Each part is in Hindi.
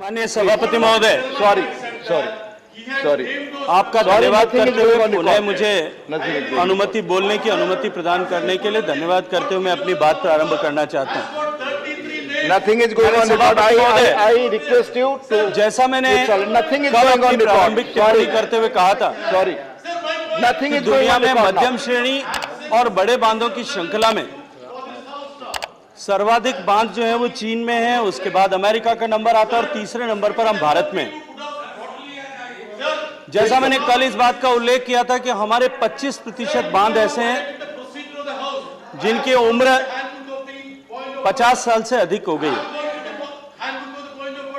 माननीय सभापति महोदय, सॉरी आपका धन्यवाद करते हुए पुनः मुझे अनुमति बोलने की अनुमति प्रदान करने के लिए धन्यवाद करते हुए मैं अपनी बात प्रारंभ करना चाहता हूं। Nothing is going on record. I request you to. जैसा मैंने nothing is going on record. प्रारंभिक टिप्पणी करते हुए कहा था, Sorry. Nothing is going दुनिया on में record. मध्यम श्रेणी और बड़े बांधों की श्रृंखला में सर्वाधिक बांध जो है वो चीन में है, उसके बाद अमेरिका का नंबर आता है और तीसरे नंबर पर हम भारत में। जैसा मैंने कल इस बात का उल्लेख किया था कि हमारे 25% बांध ऐसे हैं जिनकी उम्र 50 साल से अधिक हो गई।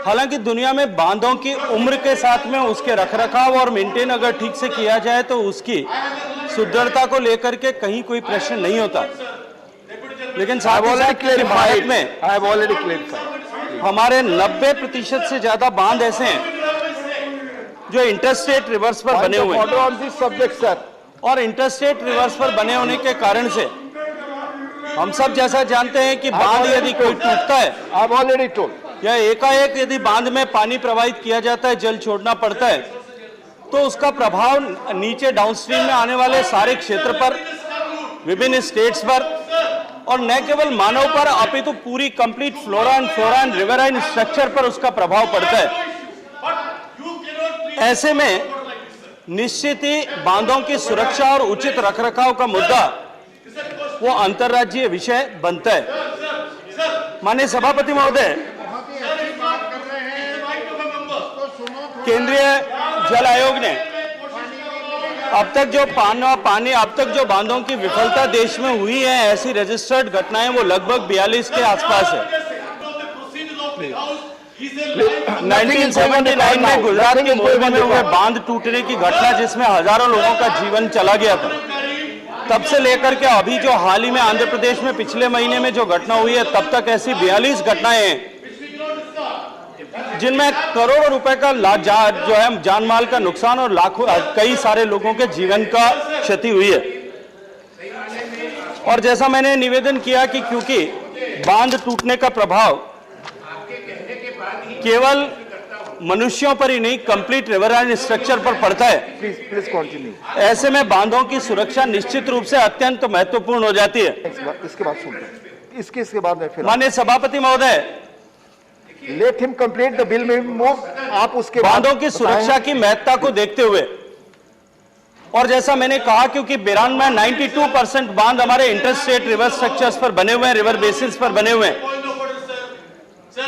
हालांकि दुनिया में बांधों की उम्र के साथ में उसके रखरखाव और मेंटेन अगर ठीक से किया जाए तो उसकी सुदृढ़ता को लेकर के कहीं कोई प्रश्न नहीं होता, लेकिन साथ ही साथ भारत में हमारे 90% से ज्यादा बांध ऐसे हैं जो इंटरस्टेट रिवर्स पर बने हुए हैं और इंटरस्टेट रिवर्स पर बने होने के कारण से हम सब जैसा जानते हैं कि बांध यदि कोई टूटता है या एकाएक यदि बांध में पानी प्रवाहित किया जाता है, जल छोड़ना पड़ता है, तो उसका प्रभाव नीचे डाउनस्ट्रीम में आने वाले सारे क्षेत्र पर, विभिन्न स्टेट्स पर और न केवल मानव पर अपितु पूरी complete flora and riverine structure पर उसका प्रभाव पड़ता है। ऐसे में निश्चित ही बांधों की सुरक्षा और उचित रखरखाव का मुद्दा वो अंतर्राज्यीय विषय बनता है। माननीय सभापति महोदय, केंद्रीय जल आयोग ने अब तक जो बांधों की विफलता देश में हुई है, ऐसी रजिस्टर्ड घटनाएं वो लगभग 42 के आसपास है। 1979 में गुजरात के मोरबी में हुए बांध टूटने की घटना जिसमें हजारों लोगों का जीवन चला गया था, तब से लेकर के अभी जो हाल ही में आंध्र प्रदेश में पिछले महीने में जो घटना हुई है, तब तक ऐसी 42 घटनाएं हैं जिनमें करोड़ों रुपए का जो है जान माल का नुकसान और लाखों कई सारे लोगों के जीवन का क्षति हुई है। और जैसा मैंने निवेदन किया कि क्योंकि बांध टूटने का प्रभाव केवल मनुष्यों पर ही नहीं, कंप्लीट रिवराइन स्ट्रक्चर पर पड़ता है। Please continue. ऐसे में बांधों की सुरक्षा निश्चित रूप से अत्यंत महत्वपूर्ण हो जाती है। इसके बाद सुनते हैं, इसके बाद में फिर माननीय सभापति महोदय, let him complete the bill में मूव। आप उसके बांधों की सुरक्षा की महत्ता को देखते हुए और जैसा मैंने कहा, क्योंकि 92% बांध हमारे इंटरस्टेट रिवर स्ट्रक्चर्स पर बने हुए हैं, रिवर बेसिन्स पर बने हुए हैं,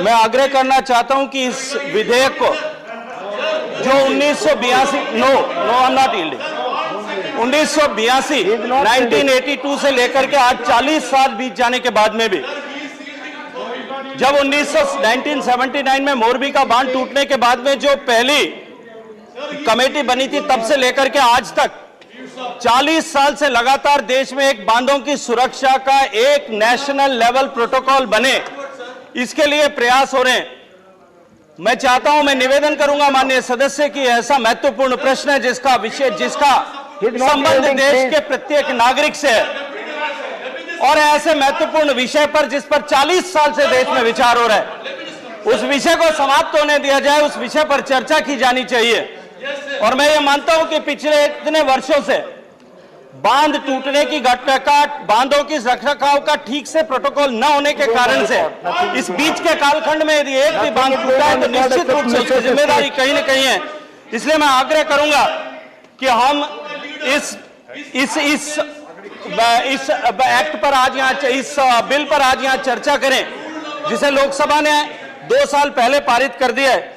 मैं आग्रह करना चाहता हूं कि इस विधेयक को जो 1982 से लेकर के आज 40 साल बीत जाने के बाद में भी, जब 1979 में मोरबी का बांध टूटने के बाद में जो पहली कमेटी बनी थी, तब से लेकर के आज तक 40 साल से लगातार देश में एक बांधों की सुरक्षा का एक नेशनल लेवल प्रोटोकॉल बने, इसके लिए प्रयास हो रहे हैं। मैं चाहता हूं, मैं निवेदन करूंगा माननीय सदस्य की ऐसा महत्वपूर्ण प्रश्न है जिसका संबंध देश के प्रत्येक नागरिक से है और ऐसे महत्वपूर्ण विषय पर जिस पर 40 साल से देश में विचार हो रहा है, उस विषय को समाप्त होने दिया जाए, उस विषय पर चर्चा की जानी चाहिए। और मैं ये मानता हूं कि पिछले इतने वर्षों से बांध टूटने की घटना का, बांधों की रखरखाव का ठीक से प्रोटोकॉल न होने के कारण से इस बीच के कालखंड में यदि एक भी बांध टूटा है तो निश्चित रूप से उसकी जिम्मेदारी कहीं न कहीं है। इसलिए मैं आग्रह करूंगा कि हम इस एक्ट पर आज यहाँ, इस बिल पर आज यहाँ चर्चा करें, जिसे लोकसभा ने 2 साल पहले पारित कर दिया है।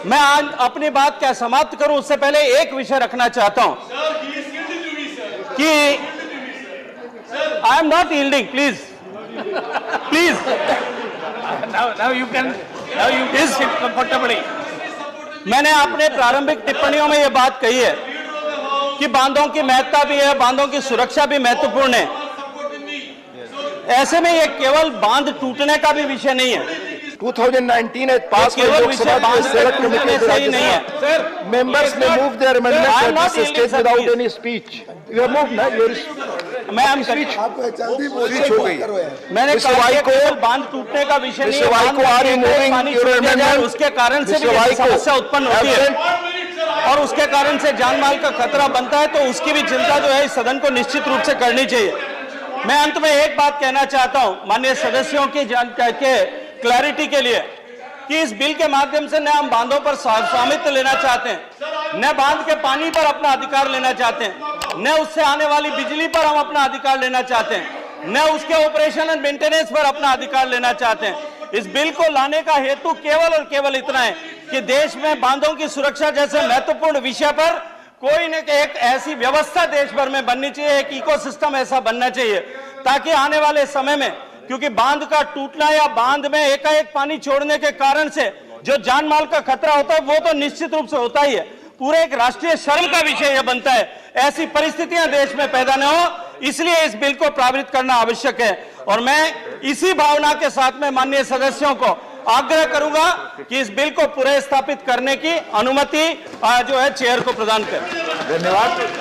मैं आज अपनी बात क्या समाप्त करूं उससे पहले एक विषय रखना चाहता हूं कि I am not yielding, please now you can sit comfortably. मैंने अपने प्रारंभिक टिप्पणियों में यह बात कही है कि बांधों की महत्ता भी है, बांधों की सुरक्षा भी महत्वपूर्ण है। ऐसे में यह केवल बांध टूटने का भी विषय नहीं है। 2019 has passed by Lok Sabha Select Committee of the Rajya Sabha. Sir, members may move their amendments at this stage without any speech. You have moved, na? मैं हम आपको जल्दी स्विच हो गई। मैंने Mr. कहा कि Vaiko, केवल बांध टूटने का विषय नहीं है, Mr. Vaiko, बांध are you में moving पानी your छोड़ दिया जाए, amendment? उसके कारण से भी Mr. ये Vaiko, समस्या उत्पन्न होती है absent? और उसके कारण से जान माल का खतरा बनता है, तो उसकी भी चिंता जो है इस सदन को निश्चित रूप से करनी चाहिए। मैं अंत में एक बात कहना चाहता हूं माननीय सदस्यों की जानकारी के क्लैरिटी के लिए कि इस बिल के माध्यम से न हम बांधों पर स्वामित्व लेना चाहते हैं, न बांध के पानी पर अपना अधिकार लेना चाहते हैं, न उससे आने वाली बिजली पर हम अपना अधिकार लेना चाहते हैं, न उसके ऑपरेशन एंड मेंटेनेंस पर अपना अधिकार लेना चाहते हैं। इस बिल को लाने का हेतु केवल और केवल इतना है कि देश में बांधों की सुरक्षा जैसे महत्वपूर्ण विषय पर कोई न एक ऐसी व्यवस्था देश भर में बननी चाहिए, एक इकोसिस्टम ऐसा बनना चाहिए ताकि आने वाले समय में, क्योंकि बांध का टूटना या बांध में एकाएक पानी छोड़ने के कारण से जो जान माल का खतरा होता है वो तो निश्चित रूप से होता ही है, पूरे एक राष्ट्रीय शर्म का विषय यह बनता है। ऐसी परिस्थितियां देश में पैदा न हो, इसलिए इस बिल को पारित करना आवश्यक है। और मैं इसी भावना के साथ में माननीय सदस्यों को आग्रह करूंगा कि इस बिल को पुनः स्थापित करने की अनुमति जो है चेयर को प्रदान करें। धन्यवाद।